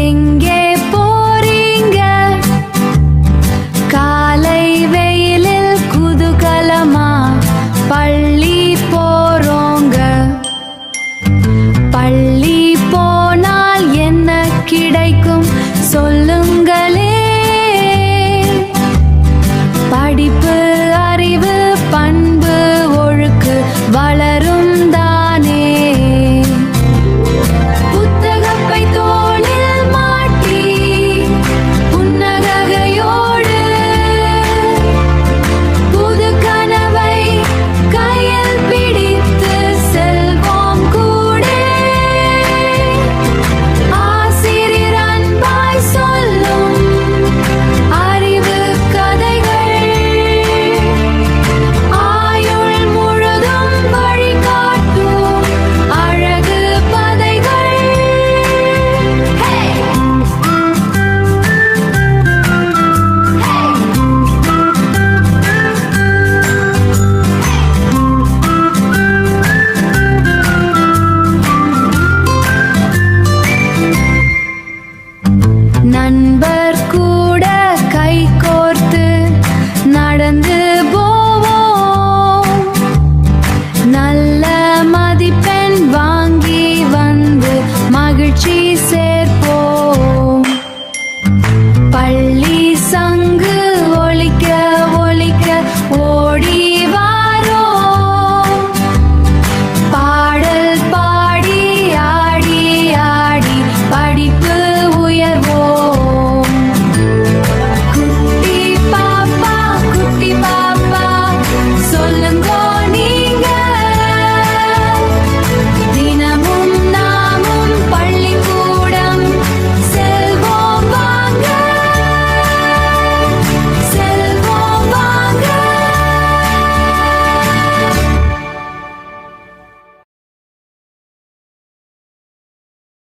எங்கே போறீங்க? காலை வெயிலில் குதூகலமா பள்ளி போறோங்க. பள்ளி போனால் என்ன கிடைக்கும் சொல்லுங்களே. படிப்பு, அறிவு, பண்பு, ஒழுக்கு வளரும் தானே. புத்தகப்பை தோளில் மாட்டி புன்னகையோடு புது கனவை கையில் பிடித்து செல்வோம் கூட. ஆசிரியர் அன்பாய் சொல்லும் அறிவு கதைகள் ஆயுள் முழுதும் வழிகாட்டும் அழகு பதைகள். நண்பர் கூட கை கோர்த்து நடந்து போவோம். நல்ல மதிப்பெண் வாங்கி வந்து மகிழ்ச்சி